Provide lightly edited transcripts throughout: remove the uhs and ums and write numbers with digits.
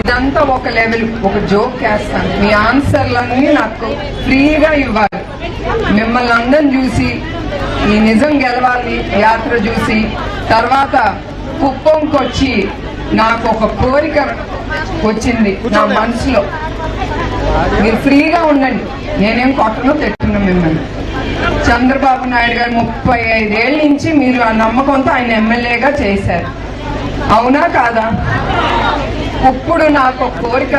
ఇదంతా ఒక లెవెల్, ఒక జోక్ వేస్తాను. మీ ఆన్సర్లన్నీ నాకు ఫ్రీగా ఇవ్వాలి. మిమ్మల్ని అందరం చూసి ఈ నిజం గెలవాలి యాత్ర చూసి తర్వాత కుప్పంకి వచ్చి నాకు ఒక కోరిక వచ్చింది నా మనసులో. మీరు ఫ్రీగా ఉండండి, నేనేం కొట్టను తిట్టున్నా మిమ్మల్ని. చంద్రబాబు నాయుడు గారు 35 ఏళ్ళ నుంచి మీరు ఆ నమ్మకంతో ఆయన ఎమ్మెల్యేగా చేశారు, అవునా కాదా? ఇప్పుడు నాకు ఒక కోరిక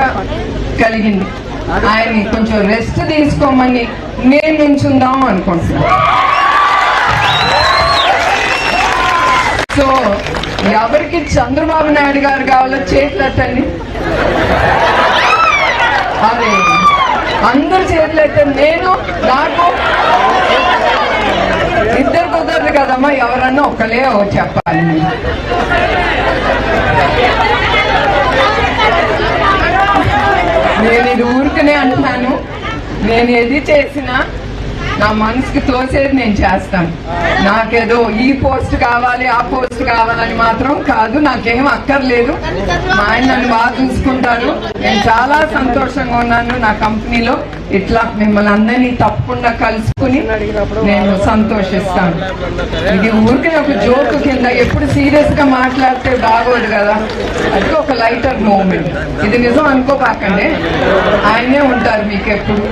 కలిగింది, ఆయన్ని కొంచెం రెస్ట్ తీసుకోమని నేను నుంచుందాం అనుకుంటున్నాను. సో ఎవరికి చంద్రబాబు నాయుడు గారు కావాలో చేతులెత్తండి. అదే అందరు చేతులెత్తండి. నేను నాకు ఇద్దరు కుదరదు కదమ్మా, ఎవరన్నా ఒకలే చెప్పాలి. నేను ఇది ఊరికనే అంటున్నాను, నేను ఏది చేసినా నా మనసుకి తోసేది నేను చేస్తాను. నాకేదో ఈ పోస్ట్ కావాలి ఆ పోస్ట్ కావాలని మాత్రం కాదు, నాకేం అక్కర్లేదు. మా ఆయన నన్ను బాగా చూసుకుంటారు, నేను చాలా సంతోషంగా ఉన్నాను. నా కంపెనీలో ఇట్లా మిమ్మల్ని అందరినీ తప్పకుండా కలుసుకుని నేను సంతోషిస్తాను. ఇది ఊరికే ఒక జోక్ కింద, ఎప్పుడు సీరియస్ గా మాట్లాడితే బాగోదు కదా, అది ఒక లైటర్ మూమెంట్. ఇది నిజం అనుకోపాకండి, ఆయనే ఉంటారు మీకు ఎప్పుడు.